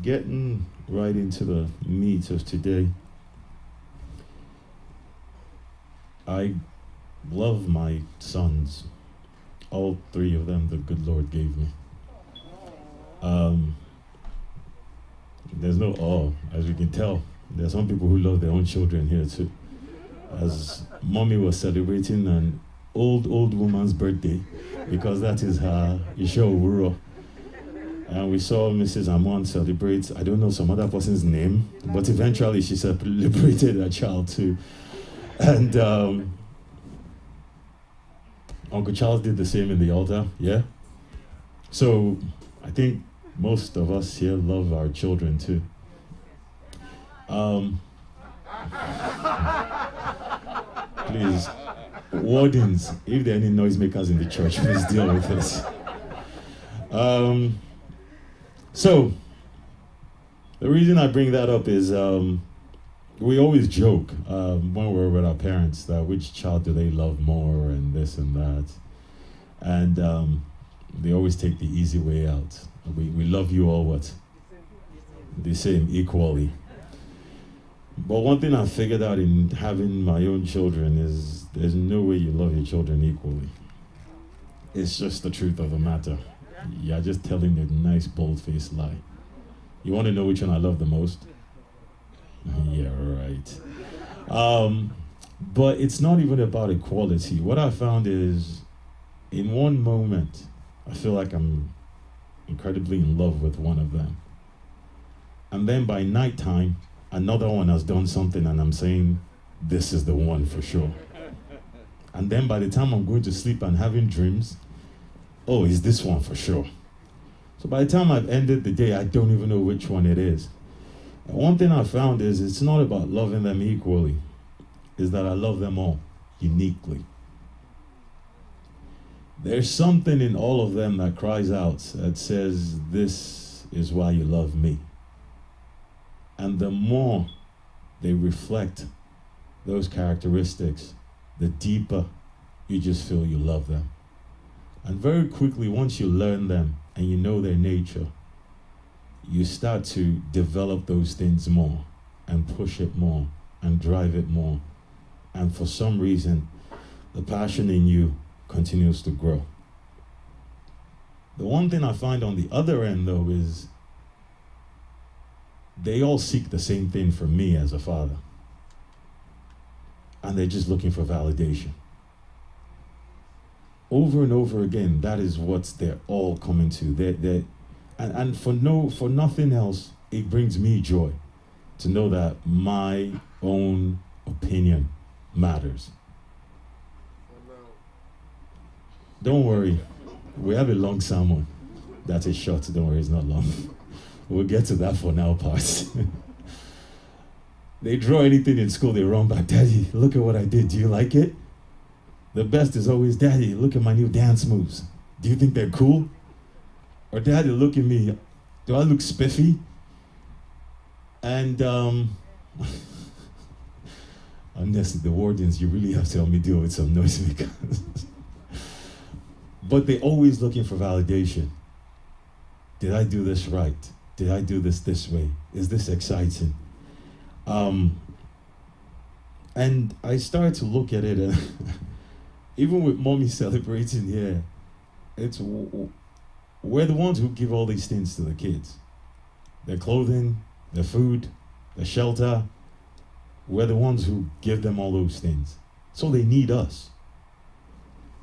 getting right into the meat of today, I love my sons. All three of them the good Lord gave me. Um, there's no awe, as you can tell. There are some people who love their own children here too. As mommy was celebrating an old woman's birthday, because that is her Isha Owuro. And we saw Mrs. Amon celebrate, I don't know some other person's name, but eventually she celebrated her child too. And Uncle Charles did the same in the altar, yeah? So I think most of us here love our children too. Please, wardens, if there are any noisemakers in the church, please deal with this. So, the reason I bring that up is we always joke when we're with our parents that which child do they love more and this and that. And they always take the easy way out. We love you all what? The same, equally. But one thing I figured out in having my own children is there's no way you love your children equally. It's just the truth of the matter. You're just telling a nice bold-faced lie. You want to know which one I love the most? Yeah, right. But it's not even about equality. What I found is, in one moment, I feel like I'm incredibly in love with one of them. And then by nighttime, another one has done something and I'm saying, this is the one for sure. And then by the time I'm going to sleep and having dreams, oh, is this one for sure? So by the time I've ended the day, I don't even know which one it is. And one thing I found is it's not about loving them equally, is that I love them all uniquely. There's something in all of them that cries out, that says, this is why you love me. And the more they reflect those characteristics, the deeper you just feel you love them. And very quickly, once you learn them and you know their nature, you start to develop those things more and push it more and drive it more. And for some reason, the passion in you continues to grow. The one thing I find on the other end, though, is they all seek the same thing from me as a father. And they're just looking for validation. Over and over again, that is what they're all coming to. And for nothing else, it brings me joy to know that my own opinion matters. Don't worry, we have a long sermon. That is short, don't worry, it's not long. We'll get to that for now part. They draw anything in school, they run back. Daddy, look at what I did. Do you like it? The best is always, Daddy, look at my new dance moves. Do you think they're cool? Or Daddy, look at me. Do I look spiffy? And honestly, the wardens, you really have to help me deal with some noisemakers. But they're always looking for validation. Did I do this right? Did I do this way? Is this exciting? And I started to look at it, and even with mommy celebrating here, we're the ones who give all these things to the kids. Their clothing, their food, their shelter. We're the ones who give them all those things. So they need us.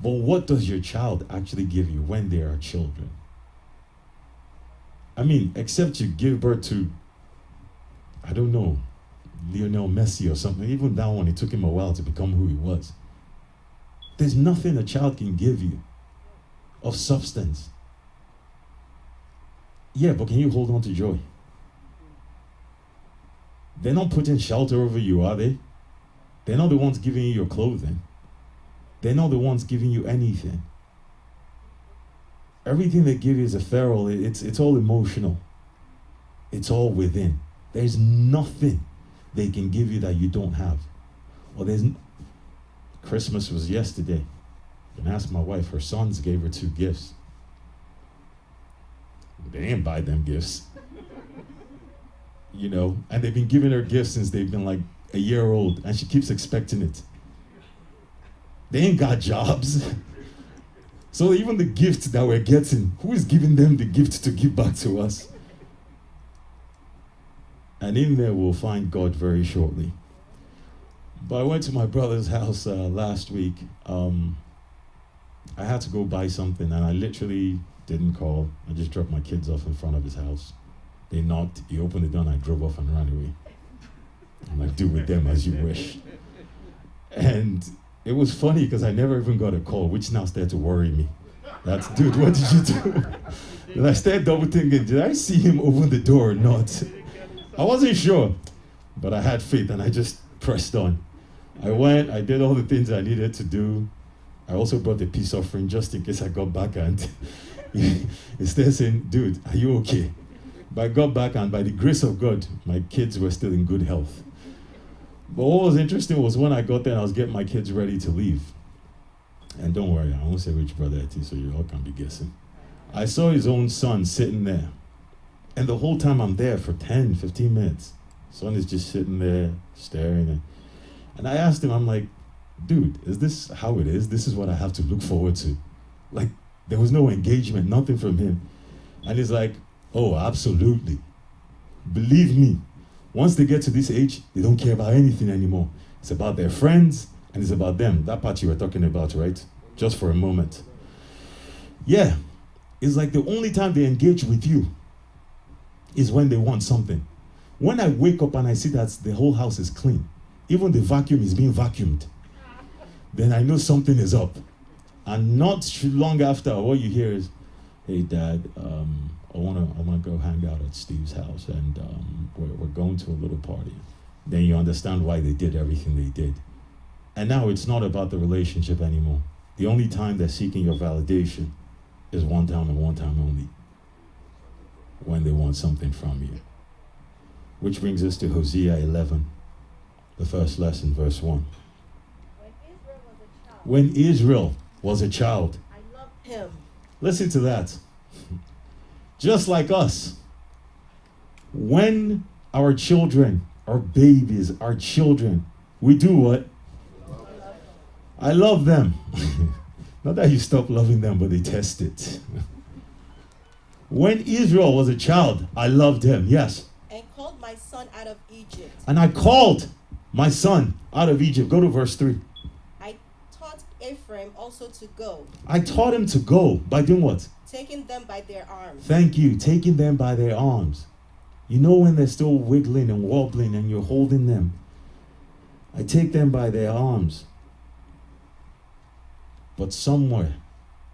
But what does your child actually give you when they are children? I mean, except you give birth to, I don't know, Lionel Messi or something. Even that one, it took him a while to become who he was. There's nothing a child can give you of substance. Yeah, but can you hold on to joy? They're not putting shelter over you, are they? They're not the ones giving you your clothing. They're not the ones giving you anything. Everything they give you is ephemeral. It's all emotional. It's all within. There's nothing they can give you that you don't have. Well, Christmas was yesterday. You can ask my wife. Her sons gave her 2 gifts. They didn't buy them gifts. you know, and they've been giving her gifts since they've been like a year old, and she keeps expecting it. They ain't got jobs. So even the gifts that we're getting, who is giving them the gift to give back to us? And in there we'll find God very shortly. But I went to my brother's house last week. I had to go buy something, and I literally didn't call. I just dropped my kids off in front of his house. They knocked, he opened the door, and I drove off and ran away. I'm like, do with them as you wish. And it was funny because I never even got a call, which now started to worry me. That's, dude, what did you do? And I started double thinking, did I see him open the door or not? I wasn't sure, but I had faith and I just pressed on. I went, I did all the things I needed to do. I also brought a peace offering just in case I got back, and he started saying, dude, are you okay? But I got back, and by the grace of God, my kids were still in good health. But what was interesting was when I got there and I was getting my kids ready to leave. And don't worry, I won't say which brother it is, so you all can be guessing. I saw his own son sitting there. And the whole time I'm there for 10, 15 minutes. Son is just sitting there, staring. And I asked him, I'm like, dude, is this how it is? This is what I have to look forward to. Like, there was no engagement, nothing from him. And he's like, oh, absolutely. Believe me, once they get to this age, they don't care about anything anymore. It's about their friends, and it's about them. That part you were talking about, right? Just for a moment. Yeah, it's like the only time they engage with you is when they want something. When I wake up and I see that the whole house is clean, even the vacuum is being vacuumed, then I know something is up. And not long after, what you hear is, hey, Dad, I wanna go hang out at Steve's house, and we're going to a little party. Then you understand why they did everything they did. And now it's not about the relationship anymore. The only time they're seeking your validation is one time and one time only, when they want something from you. Which brings us to Hosea 11, the first lesson, verse 1. When Israel was a child, I loved him. Listen to that. Just like us, when our children, our babies, our children, we do what? I love them. Not that you stop loving them, but they test it. When Israel was a child, I loved him, yes. And called my son out of Egypt. And I called my son out of Egypt. Go to verse 3. I taught Ephraim also to go. I taught him to go by doing what? Taking them by their arms. Thank you, taking them by their arms. You know when they're still wiggling and wobbling and you're holding them. I take them by their arms. But somewhere,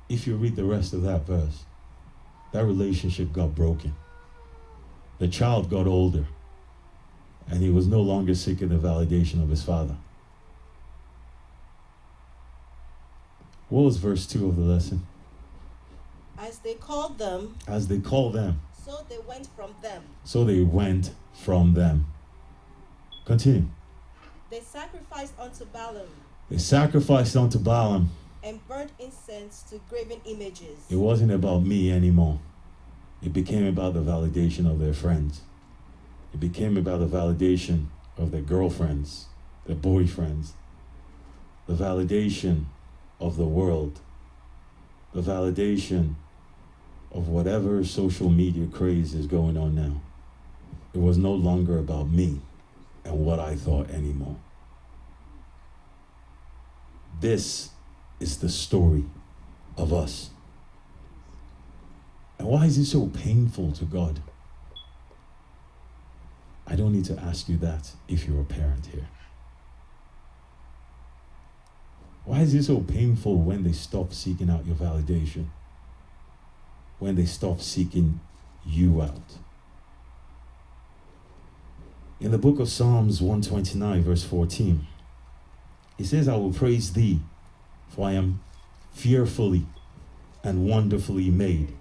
if you read the rest of that verse, that relationship got broken. The child got older, and he was no longer seeking the validation of his father. What was verse 2 of the lesson? As they called them. As they called them. So they went from them. So they went from them. Continue. They sacrificed unto Balaam. They sacrificed unto Balaam. And burnt incense to graven images. It wasn't about me anymore. It became about the validation of their friends. It became about the validation of their girlfriends, their boyfriends, the validation of the world, the validation of whatever social media craze is going on now. It was no longer about me and what I thought anymore. This is the story of us. And why is it so painful to God? I don't need to ask you that if you're a parent here. Why is it so painful when they stop seeking out your validation? When they stop seeking you out? In the book of Psalms 129, verse 14, it says, I will praise thee, for I am fearfully and wonderfully made.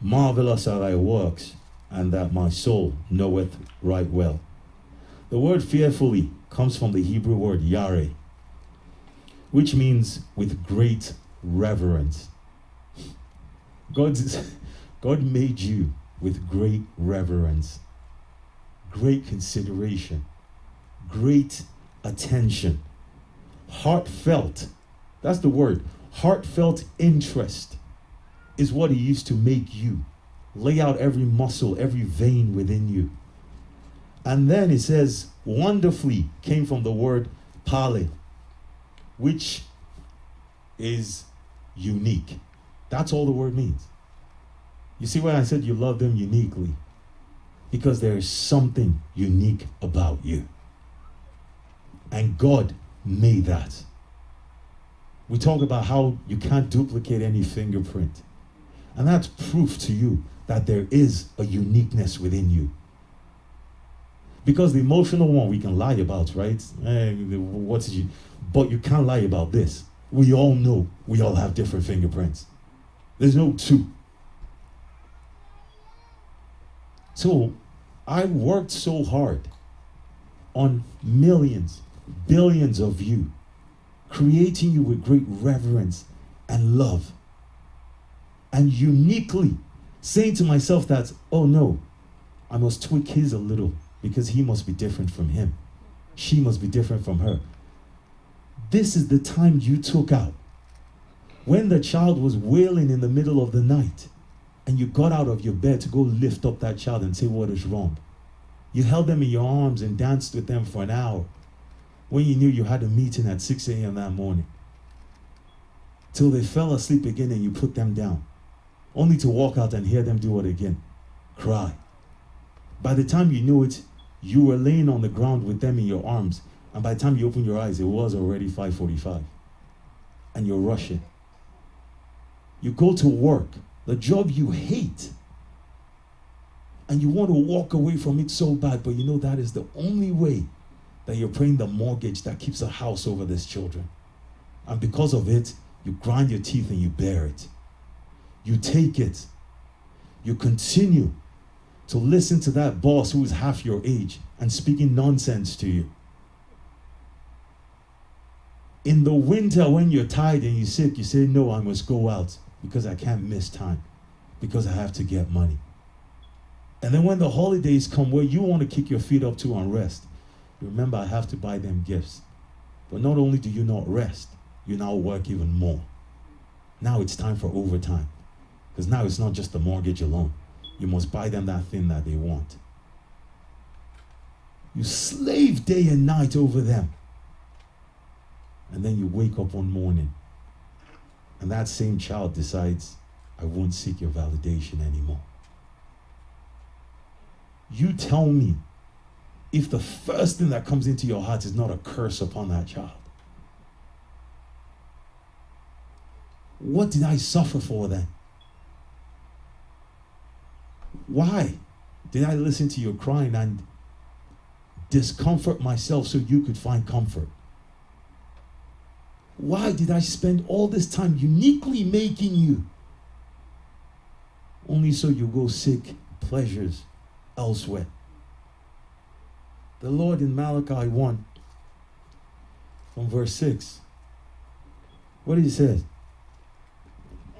Marvelous are thy works, and that my soul knoweth right well. The word fearfully comes from the Hebrew word yare, which means with great reverence. God made you with great reverence. great consideration, great attention, heartfelt. That's the word. Heartfelt interest is what he used to make you. Lay out every muscle, every vein within you. And then it says, wonderfully came from the word pale, which is unique. That's all the word means. You see why I said you love them uniquely? Because there is something unique about you. And God made that. We talk about how you can't duplicate any fingerprint. And that's proof to you that there is a uniqueness within you. Because the emotional one we can lie about, right? But you can't lie about this. We all know we all have different fingerprints. There's no two. So I worked so hard on millions, billions of you, creating you with great reverence and love. And uniquely saying to myself that, oh no, I must tweak his a little because he must be different from him. She must be different from her. This is the time you took out. When the child was wailing in the middle of the night and you got out of your bed to go lift up that child and say what is wrong. You held them in your arms and danced with them for an hour when you knew you had a meeting at 6 a.m. that morning. Till they fell asleep again and you put them down, only to walk out and hear them do it again. Cry. By the time you knew it, you were laying on the ground with them in your arms, and by the time you opened your eyes, it was already 5:45. And you're rushing. You go to work, the job you hate, and you want to walk away from it so bad, but you know that is the only way that you're paying the mortgage that keeps a house over these children. And because of it, you grind your teeth and you bear it. You take it. You continue to listen to that boss who is half your age and speaking nonsense to you. In the winter when you're tired and you're sick, you say, no, I must go out because I can't miss time, because I have to get money. And then when the holidays come where you want to kick your feet up to and rest, you remember I have to buy them gifts. But not only do you not rest, you now work even more. Now it's time for overtime. Because now it's not just the mortgage alone. You must buy them that thing that they want. You slave day and night over them. And then you wake up one morning and that same child decides, I won't seek your validation anymore. You tell me if the first thing that comes into your heart is not a curse upon that child. What did I suffer for then? Why did I listen to your crying and discomfort myself so you could find comfort? Why did I spend all this time uniquely making you only so you go seek pleasures elsewhere? The Lord in Malachi 1 from verse 6, what did he say?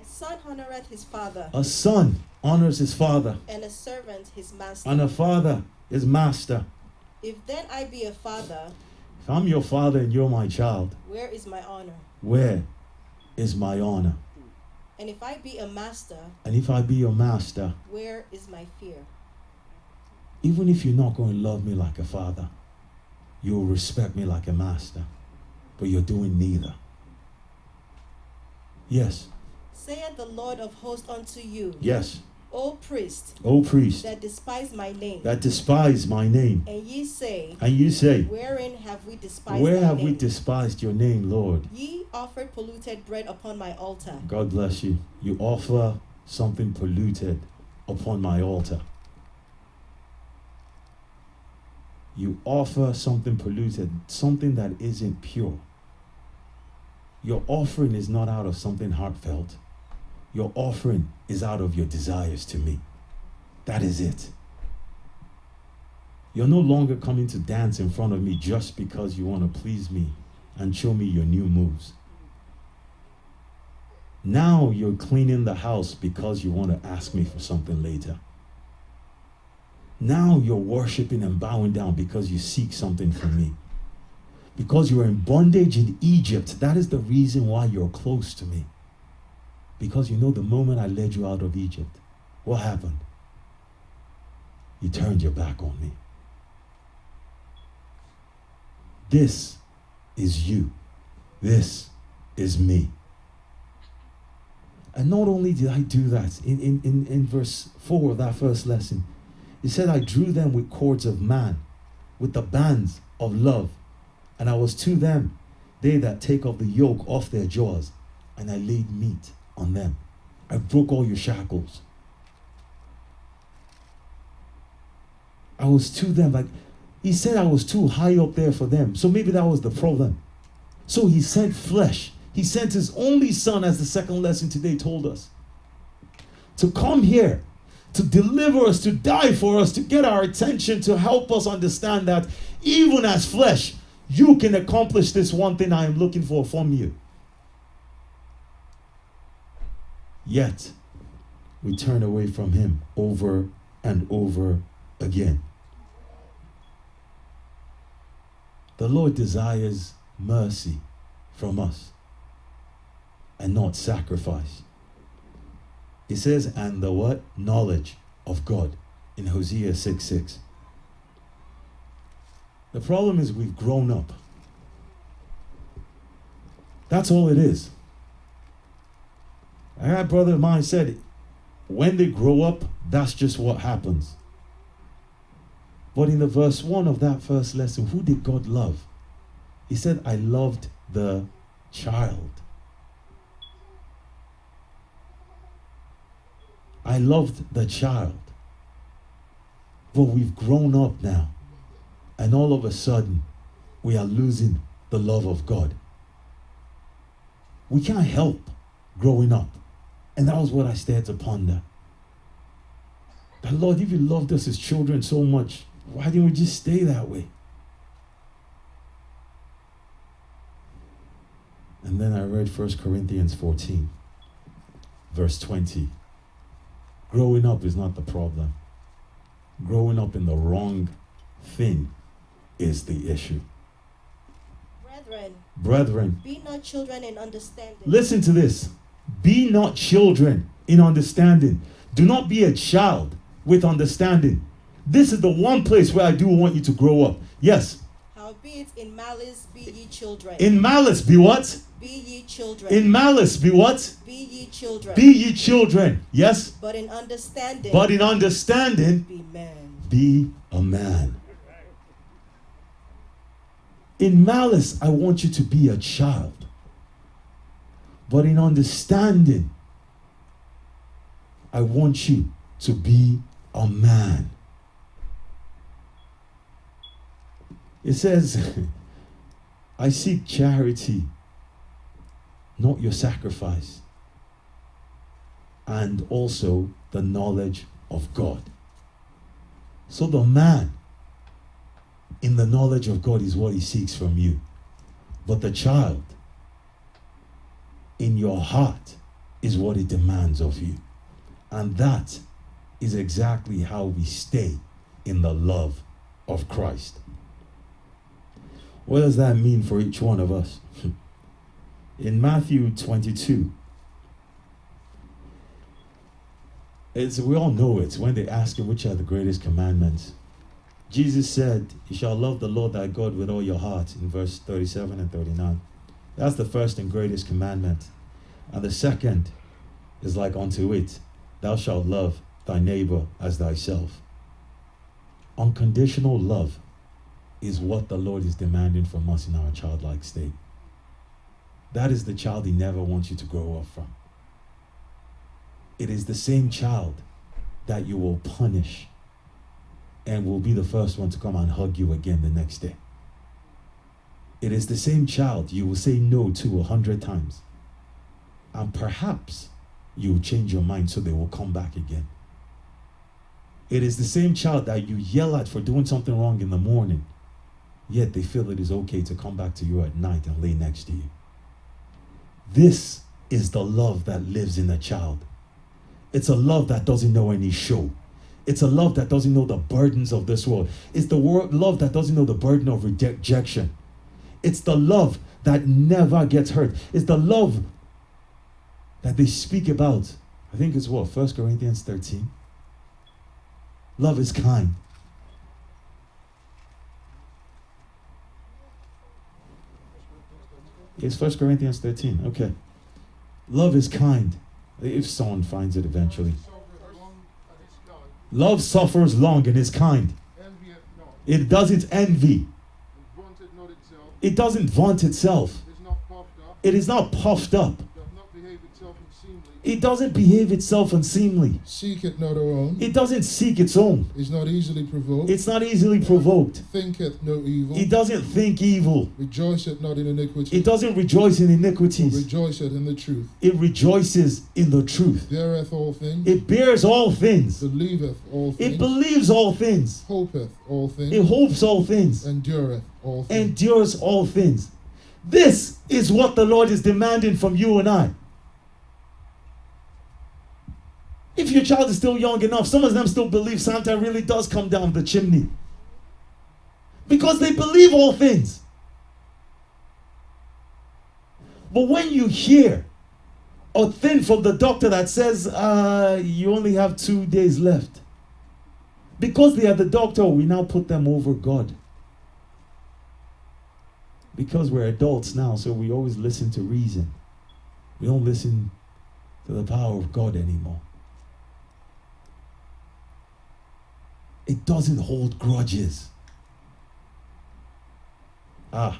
A son honoreth his father, A son honors his father, and a servant his master. and a father his master. If then I be a father, If I'm your father and you're my child, where is my honor? where is my honor? And if I be a master, And if I be your master, where is my fear? even if you're not going to love me like a father, you'll respect me like a master, but you're doing neither. Yes, Saith the Lord of hosts unto you, yes, O priest, O priest, that despise my name. that despise my name, And ye say, and you say, wherein have we despised where thy have we name? despised your name, Lord? Ye offered polluted bread upon my altar. God bless you. You offer something polluted upon my altar. You offer something polluted, something that isn't pure. Your offering is not out of something heartfelt. Your offering is out of your desires to me. That is it. You're no longer coming to dance in front of me just because you want to please me and show me your new moves. Now you're cleaning the house because you want to ask me for something later. Now you're worshiping and bowing down because you seek something from me. Because you were in bondage in Egypt, that is the reason why you're close to me. Because you know the moment I led you out of Egypt, what happened? You turned your back on me. This is you. This is me. And not only did I do that, in verse 4 of that first lesson, it said, I drew them with cords of man, with the bands of love. And I was to them, they that take of the yoke off their jaws, and I laid meat on them. I broke all your shackles. I was to them, like, he said I was too high up there for them. So maybe that was the problem. So he sent flesh. He sent his only son, as the second lesson today told us, to come here, to deliver us, to die for us, to get our attention, to help us understand that even as flesh, you can accomplish this one thing I am looking for from you. Yet, we turn away from him over and over again. The Lord desires mercy from us and not sacrifice. It says, and the what? Knowledge of God in Hosea 6:6. The problem is we've grown up. That's all it is. I had a brother of mine said, when they grow up, that's just what happens. But in the verse 1 of that first lesson, who did God love? He said, I loved the child. I loved the child. But we've grown up now. And all of a sudden, we are losing the love of God. We can't help growing up. And that was what I started to ponder. But Lord, if you loved us as children so much, why didn't we just stay that way? And then I read 1 Corinthians 14, verse 20. Growing up is not the problem. Growing up in the wrong thing is the issue. Brethren, be not children in understanding. Listen to this. Be not children in understanding. Do not be a child with understanding. This is the one place where I do want you to grow up. Yes. Howbeit in malice be ye children. In malice be what? Be ye children. In malice be what? Be ye children. Be ye children. Yes. But in understanding. But in understanding. Be man. Be a man. In malice, I want you to be a child. But in understanding, I want you to be a man. It says, I seek charity, not your sacrifice, and also the knowledge of God. So the man in the knowledge of God is what he seeks from you. But the child in your heart is what he demands of you. And that is exactly how we stay in the love of Christ. What does that mean for each one of us? In Matthew 22, we all know it. When they ask him which are the greatest commandments, Jesus said, you shall love the Lord thy God with all your heart, in verse 37 and 39. That's the first and greatest commandment. And the second is like unto it, thou shalt love thy neighbor as thyself. Unconditional love is what the Lord is demanding from us in our childlike state. That is the child he never wants you to grow up from. It is the same child that you will punish and will be the first one to come and hug you again the next day. It is the same child you will say no to 100 times. And perhaps you will change your mind so they will come back again. It is the same child that you yell at for doing something wrong in the morning, yet they feel it is okay to come back to you at night and lay next to you. This is the love that lives in a child. It's a love that doesn't know any show. It's a love that doesn't know the burdens of this world. It's the love that doesn't know the burden of rejection. It's the love that never gets hurt. It's the love that they speak about. I think it's what? 1 Corinthians 13. Love is kind. It's 1 Corinthians 13. Okay. Love is kind. If someone finds it eventually. Love suffers long and is kind. It doesn't envy. It doesn't vaunt itself. It is not puffed up. It doesn't behave itself unseemly. Seek it not her own. It doesn't seek its own. Is not easily provoked. It's not easily provoked. Thinketh no evil. It doesn't think evil. Rejoiceth not in iniquity. It doesn't rejoice in iniquities. Rejoiceth in the truth. It rejoices in the truth. Beareth all things. It bears all things. Believeth all things. It believes all things. Hopeth all things. It hopes all things. Endureth all things. Endures all things. This is what the Lord is demanding from you and I. If your child is still young enough, some of them still believe Santa really does come down the chimney. Because they believe all things. But when you hear a thing from the doctor that says, you only have 2 days left. Because they are the doctor, we now put them over God. Because we're adults now, so we always listen to reason. We don't listen to the power of God anymore. It doesn't hold grudges. No.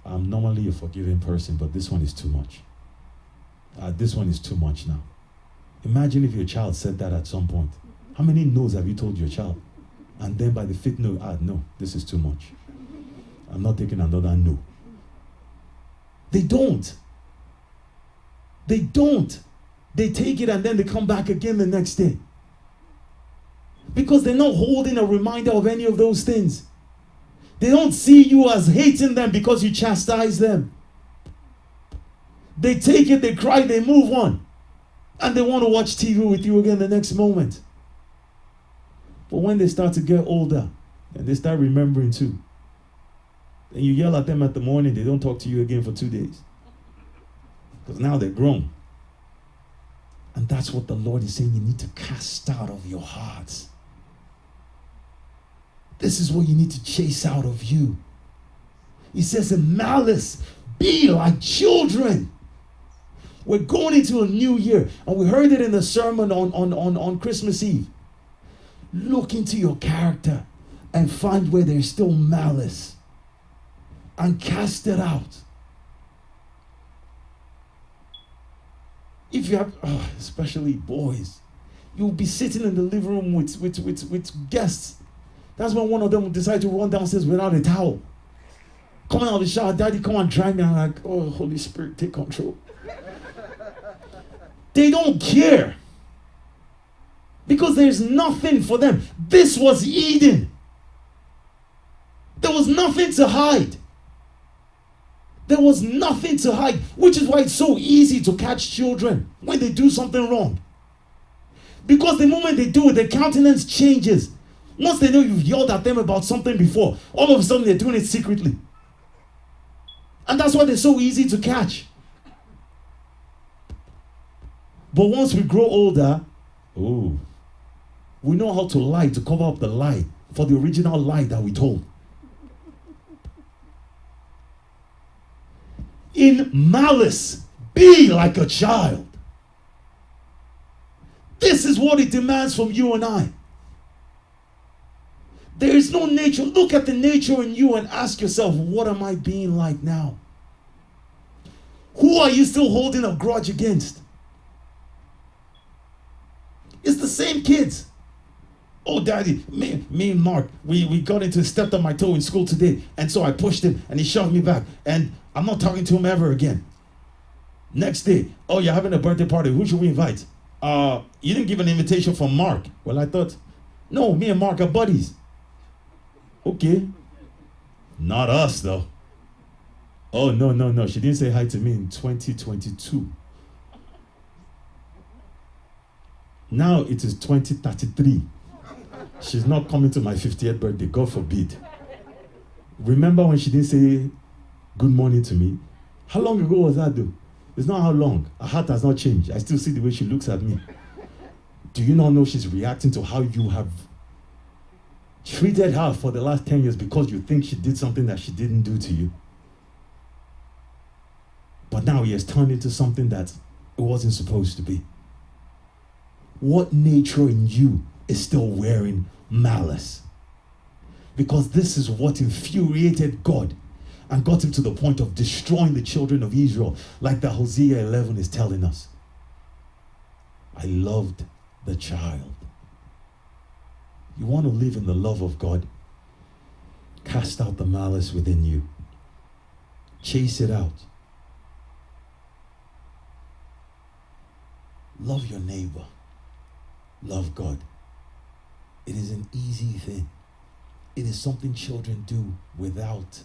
I'm normally a forgiving person, but this one is too much. This one is too much now. Imagine if your child said that at some point. How many no's have you told your child? And then by the fifth no, no, this is too much. I'm not taking another no. They don't. They don't. They take it and then they come back again the next day. Because they're not holding a reminder of any of those things. They don't see you as hating them because you chastise them. They take it, they cry, they move on. And they want to watch TV with you again the next moment. But when they start to get older, and they start remembering too, and you yell at them at the morning, they don't talk to you again for 2 days. Because now they're grown. And that's what the Lord is saying you need to cast out of your hearts. This is what you need to chase out of you. He says in malice, be like children. We're going into a new year, and we heard it in the sermon on Christmas Eve. Look into your character and find where there's still malice and cast it out. If you have, especially boys, you'll be sitting in the living room with guests. That's when one of them will decide to run downstairs without a towel. Coming out of the shower, Daddy, come and dry me. I'm like, oh, Holy Spirit, take control. They don't care. Because there's nothing for them. This was Eden. There was nothing to hide. There was nothing to hide, which is why it's so easy to catch children when they do something wrong. Because the moment they do it, their countenance changes. Once they know you've yelled at them about something before, all of a sudden they're doing it secretly. And that's why they're so easy to catch. But once we grow older, we know how to lie to cover up the lie for the original lie that we told. In malice, be like a child. This is what it demands from you and I. There is no nature. Look at the nature in you and ask yourself, what am I being like now? Who are you still holding a grudge against? It's the same kids. Oh, Daddy, me and Mark, we stepped on my toe in school today, and so I pushed him, and he shoved me back, and I'm not talking to him ever again. Next day, oh, you're having a birthday party. Who should we invite? You didn't give an invitation for Mark. Well, I thought, no, me and Mark are buddies. Okay. Not us, though. Oh, no. She didn't say hi to me in 2022. Now it is 2033. She's not coming to my 50th birthday, God forbid. Remember when she didn't say good morning to me? How long ago was that though? It's not how long. Her heart has not changed. I still see the way she looks at me. Do you not know she's reacting to how you have treated her for the last 10 years because you think she did something that she didn't do to you? But now he has turned into something that it wasn't supposed to be. What nature in you is still wearing malice? Because this is what infuriated God and got him to the point of destroying the children of Israel, like the Hosea 11 is telling us. I loved the child. You want to live in the love of God? Cast out the malice within you. Chase it out. Love your neighbor. Love God. It is an easy thing. It is something children do without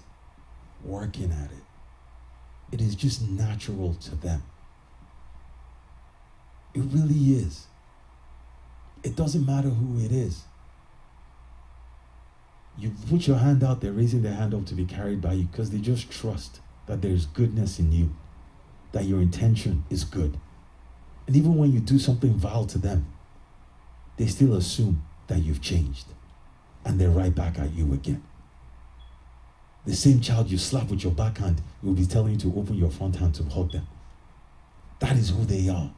working at it. It is just natural to them. It really is. It doesn't matter who it is. You put your hand out, they're raising their hand up to be carried by you because they just trust that there's goodness in you, that your intention is good. And even when you do something vile to them, they still assume that you've changed. And they're right back at you again. The same child you slap with your backhand will be telling you to open your front hand to hug them. That is who they are.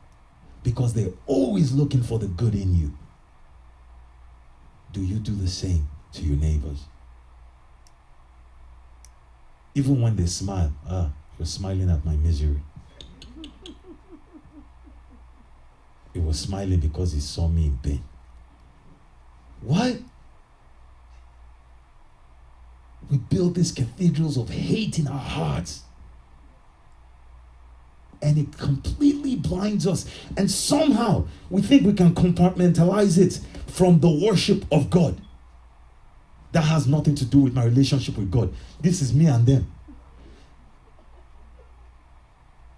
Because they're always looking for the good in you. Do you do the same to your neighbors? Even when they smile, you're smiling at my misery. It was smiling because he saw me in pain. What? We build these cathedrals of hate in our hearts. And it completely blinds us. And somehow we think we can compartmentalize it from the worship of God. That has nothing to do with my relationship with God. This is me and them.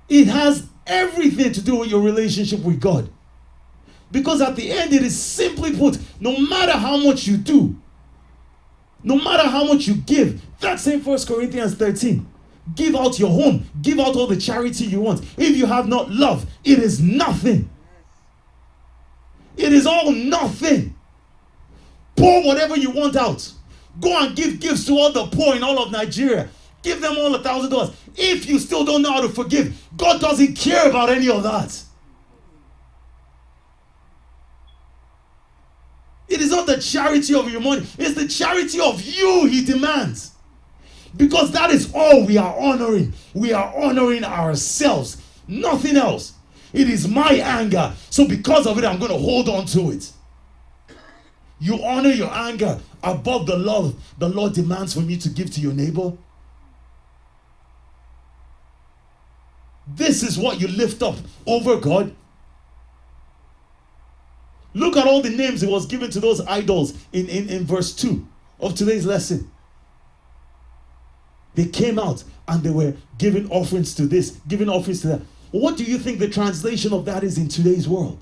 It has everything to do with your relationship with God. Because at the end, it is simply put, no matter how much you do, no matter how much you give, that's in 1 Corinthians 13. Give out your home. Give out all the charity you want. If you have not love, it is nothing. It is all nothing. Pour whatever you want out. Go and give gifts to all the poor in all of Nigeria. Give them all $1,000. If you still don't know how to forgive, God doesn't care about any of that. It is not the charity of your money. It's the charity of you he demands. Because that is all we are honoring. We are honoring ourselves. Nothing else. It is my anger. So because of it, I'm going to hold on to it. You honor your anger above the love the Lord demands from you to give to your neighbor. This is what you lift up over God. Look at all the names it was given to those idols in verse 2 of today's lesson. They came out and they were giving offerings to this, giving offerings to that. What do you think the translation of that is in today's world?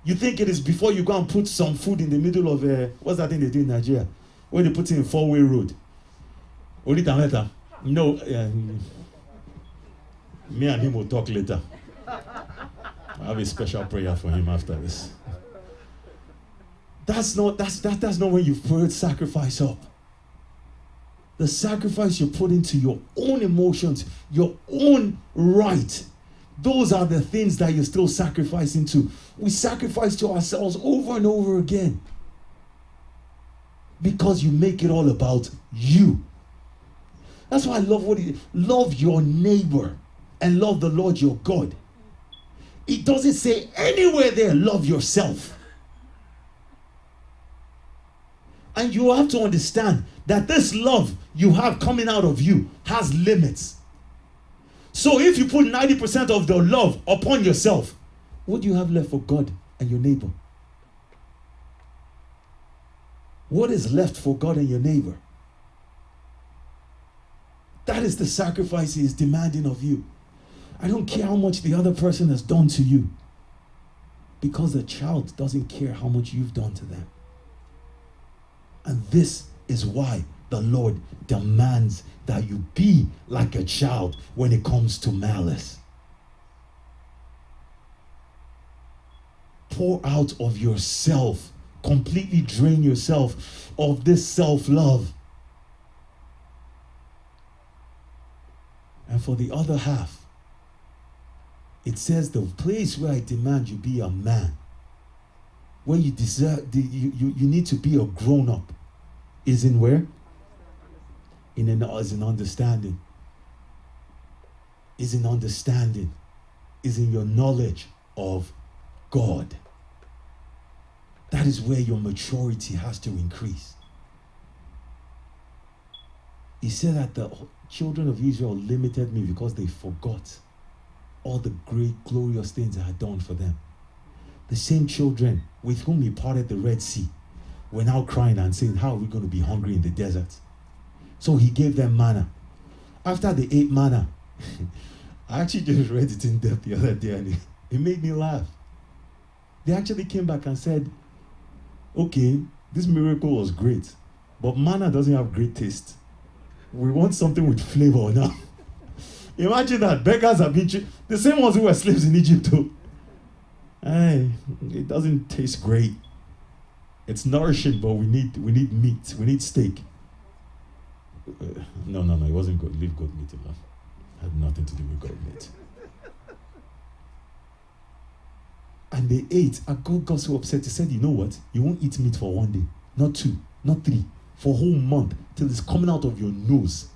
You think it is before you go and put some food in the middle of what's that thing they do in Nigeria? Where they put it in four-way road. No, me and him will talk later. I have a special prayer for him after this. That's not when you've put sacrifice up. The sacrifice you put into your own emotions, your own right. Those are the things that you're still sacrificing to. We sacrifice to ourselves over and over again. Because you make it all about you. That's why I love love your neighbor and love the Lord your God. It doesn't say anywhere there, love yourself. And you have to understand that this love you have coming out of you has limits. So if you put 90% of the love upon yourself, what do you have left for God and your neighbor? What is left for God and your neighbor? That is the sacrifice he is demanding of you. I don't care how much the other person has done to you. Because the child doesn't care how much you've done to them. And this is why the Lord demands that you be like a child when it comes to malice. Pour out of yourself. Completely drain yourself of this self-love. And for the other half, it says the place where I demand you be a man, where you deserve, you need to be a grown-up, is in where? Is in understanding. Is in understanding. Is in your knowledge of God. That is where your maturity has to increase. He said that the children of Israel limited me because they forgot all the great, glorious things I had done for them. The same children with whom he parted the Red Sea were now crying and saying, how are we going to be hungry in the desert? So he gave them manna. After they ate manna, I actually just read it in depth the other day and it made me laugh. They actually came back and said, okay, this miracle was great, but manna doesn't have great taste. We want something with flavor now. Imagine that. Beggars have been the same ones who were slaves in Egypt too. Hey, it doesn't taste great. It's nourishing, but we need meat. We need steak. No, it wasn't good. Leave goat meat alone. It had nothing to do with goat meat. And they ate, and God got so upset. He said, you know what? You won't eat meat for 1 day, not 2, not 3, for a whole month, till it's coming out of your nose.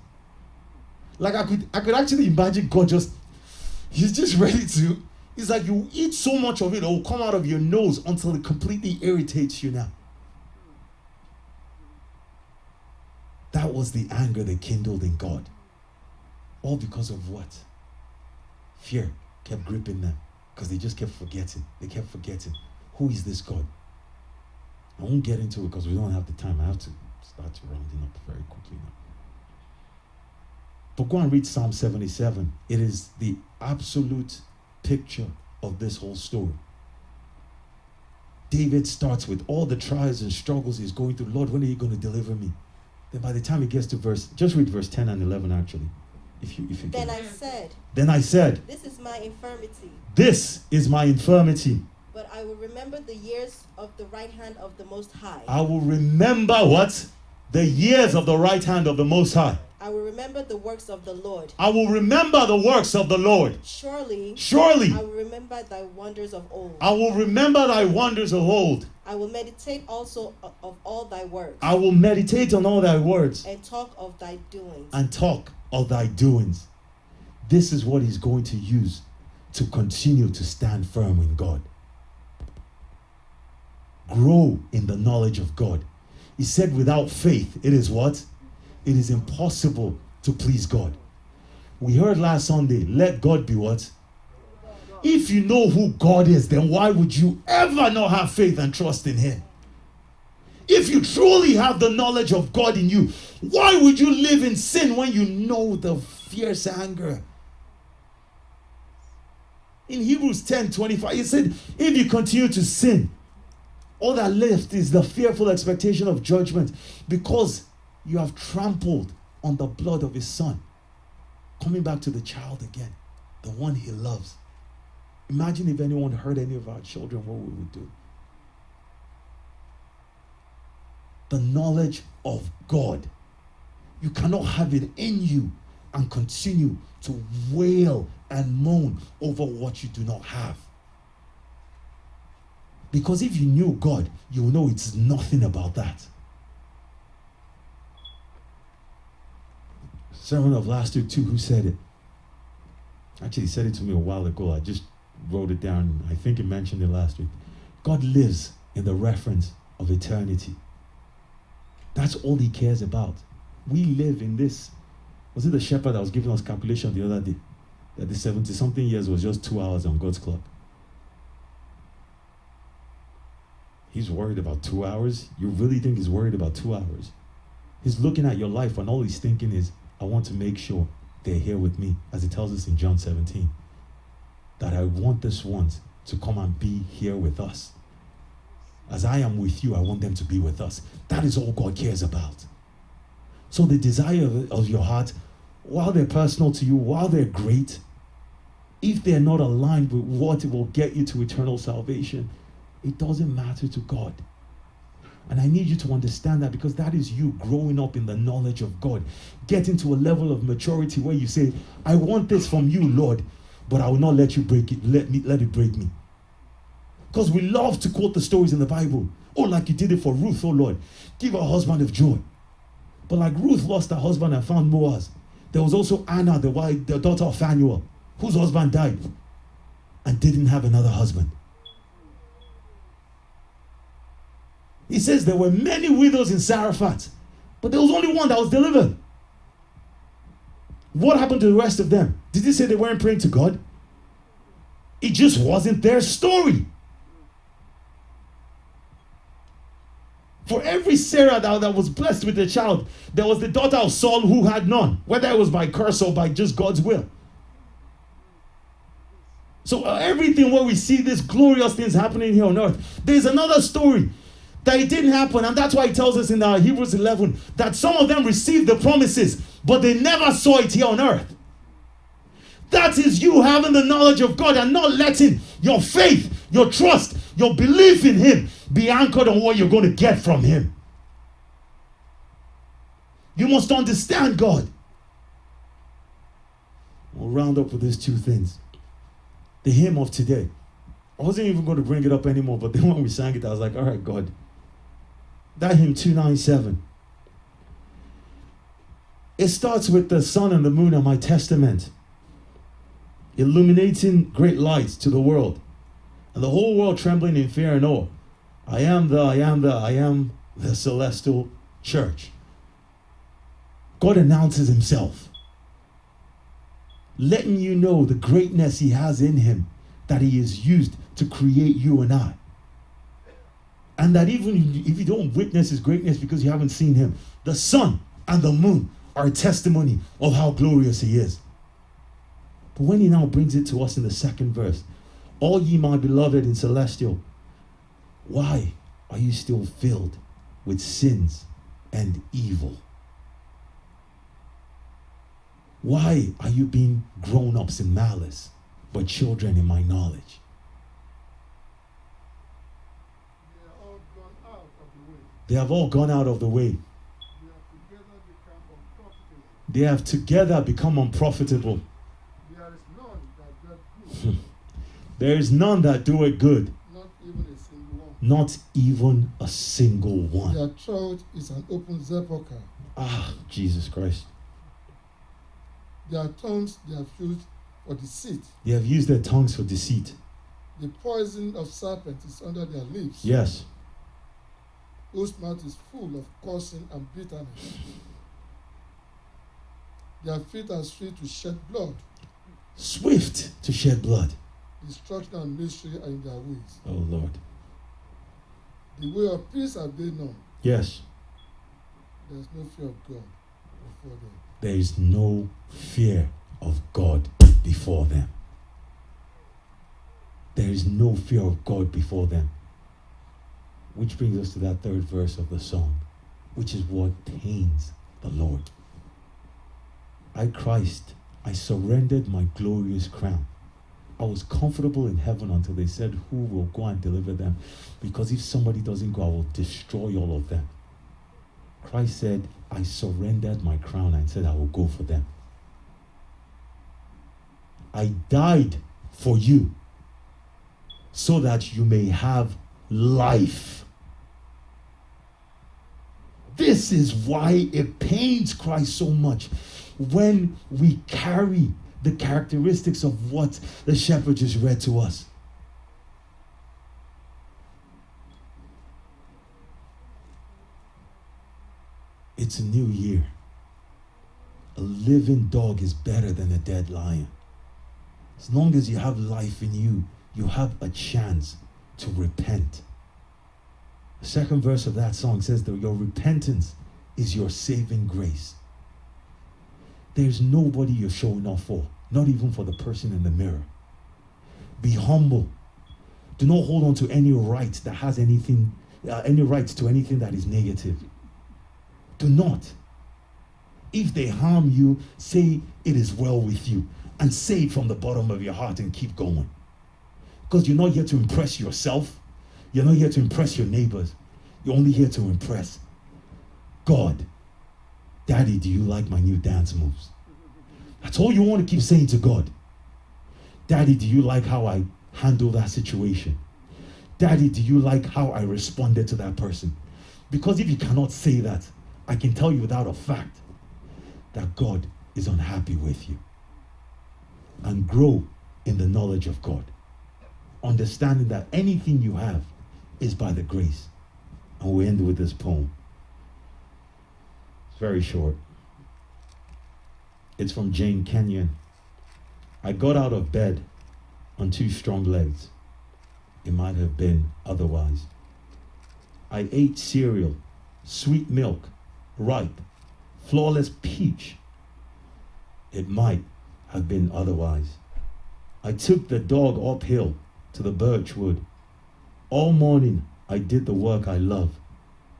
Like I could actually imagine God he's just ready to, it's like you eat so much of it, it will come out of your nose until it completely irritates you now. That was the anger they kindled in God. All because of what? Fear kept gripping them. Because they just kept forgetting. They kept forgetting. Who is this God? I won't get into it because we don't have the time. I have to start rounding up very quickly now. But go and read Psalm 77. It is the absolute picture of this whole story. David starts with all the trials and struggles he's going through. Lord, when are you going to deliver me? Then by the time he gets to just read verse 10 and 11 actually. If you Then I said, this is my infirmity. This is my infirmity. But I will remember the years of the right hand of the Most High. I will remember what? The years of the right hand of the Most High. I will remember the works of the Lord. I will remember the works of the Lord. Surely. I will remember thy wonders of old. I will remember thy wonders of old. I will meditate also of all thy works. I will meditate on all thy words. And talk of thy doings. This is what he's going to use to continue to stand firm in God. Grow in the knowledge of God. He said without faith, it is what? It is impossible to please God. We heard last Sunday, let God be what? If you know who God is, then why would you ever not have faith and trust in him? If you truly have the knowledge of God in you, why would you live in sin when you know the fierce anger? In Hebrews 10:25, it said, if you continue to sin, all that left is the fearful expectation of judgment, because you have trampled on the blood of his son. Coming back to the child again, the one he loves. Imagine if anyone hurt any of our children, what we would do. The knowledge of God. You cannot have it in you and continue to wail and moan over what you do not have. Because if you knew God, you will know it's nothing about that. Sermon of last week too, who said it? Actually, he said it to me a while ago. I just wrote it down. I think he mentioned it last week. God lives in the reference of eternity. That's all he cares about. We live in this. Was it the shepherd that was giving us calculation the other day? That the 70-something years was just 2 hours on God's clock. He's worried about 2 hours? You really think he's worried about 2 hours? He's looking at your life and all he's thinking is, I want to make sure they're here with me, as it tells us in John 17. That I want this once to come and be here with us. As I am with you, I want them to be with us. That is all God cares about. So the desire of your heart, while they're personal to you, while they're great, if they're not aligned with what will get you to eternal salvation, it doesn't matter to God. And I need you to understand that, because that is you growing up in the knowledge of God, getting to a level of maturity where you say, I want this from you, Lord, but I will not let you break it. Let it break me. Because we love to quote the stories in the Bible. Oh, like you did it for Ruth, oh Lord, give her a husband of joy. But like Ruth lost her husband and found Boaz, there was also Anna, the daughter of Phanuel, whose husband died and didn't have another husband. He says there were many widows in Zarephath, but there was only one that was delivered. What happened to the rest of them? Did he say they weren't praying to God? It just wasn't their story. For every Sarah that was blessed with a child, there was the daughter of Saul who had none, whether it was by curse or by just God's will. So everything where we see these glorious things happening here on earth, there's another story that it didn't happen, and that's why he tells us in Hebrews 11 that some of them received the promises, but they never saw it here on earth. That is you having the knowledge of God and not letting your faith, your trust, your belief in him be anchored on what you're going to get from him. You must understand God. We'll round up with these two things. The hymn of today. I wasn't even going to bring it up anymore, but then when we sang it, I was like, all right, God. That hymn 297. It starts with the sun and the moon are my testament, illuminating great lights to the world, and the whole world trembling in fear and awe. I am the celestial church. God announces himself, letting you know the greatness he has in him, that he is used to create you and I. And that even if you don't witness his greatness because you haven't seen him, the sun and the moon are a testimony of how glorious he is. But when he now brings it to us in the second verse, all ye my beloved in celestial, why are you still filled with sins and evil? Why are you being grown-ups in malice, but children in my knowledge? They have all gone out of the way. They have together become unprofitable. There is none that do it good. Not even a single one. Their throat is an open sepulchre. Ah, Jesus Christ. Their tongues they have used for deceit. They have used their tongues for deceit. The poison of serpents is under their lips. Yes. Whose mouth is full of cursing and bitterness. Their feet are swift to shed blood. Swift to shed blood. Destruction and mystery are in their ways. Oh Lord. The way of peace have they known. Yes. There is no fear of God before them. There is no fear of God before them. There is no fear of God before them. Which brings us to that third verse of the song, which is what pains the Lord. I, Christ, I surrendered my glorious crown. I was comfortable in heaven until they said, who will go and deliver them? Because if somebody doesn't go, I will destroy all of them. Christ said, I surrendered my crown and said, I will go for them. I died for you so that you may have life. This is why it pains Christ so much when we carry the characteristics of what the shepherd just read to us. It's a new year. A living dog is better than a dead lion. As long as you have life in you, you have a chance to repent. The second verse of that song says that your repentance is your saving grace. There's nobody you're showing off for, not even for the person in the mirror. Be humble Do not hold on to any right that has anything, any rights to anything that is negative. Do not. If they harm you, say it is well with you, and say it from the bottom of your heart and keep going. Because you're not here to impress yourself. You're not here to impress your neighbors. You're only here to impress God. Daddy, do you like my new dance moves? That's all you want to keep saying to God. Daddy, do you like how I handled that situation? Daddy, do you like how I responded to that person? Because if you cannot say that, I can tell you without a fact that God is unhappy with you. And grow in the knowledge of God. Understanding that anything you have is by the grace. And we end with this poem. It's very short. It's from Jane Kenyon. I got out of bed on 2 strong legs. It might have been otherwise. I ate cereal, sweet milk, ripe, flawless peach. It might have been otherwise. I took the dog uphill to the birch wood. All morning I did the work I love.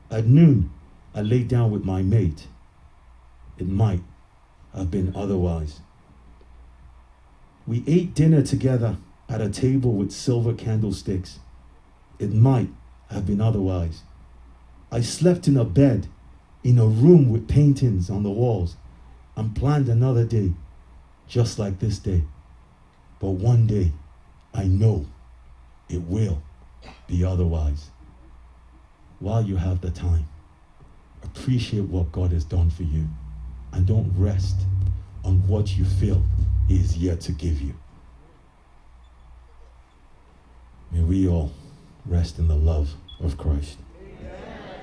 At noon I lay down with my mate. It might have been otherwise. We ate dinner together at a table with silver candlesticks. It might have been otherwise. I slept in a bed in a room with paintings on the walls and planned another day just like this day. But one day I know it will be otherwise. While you have the time, appreciate what God has done for you and don't rest on what you feel He is yet to give you. May we all rest in the love of Christ.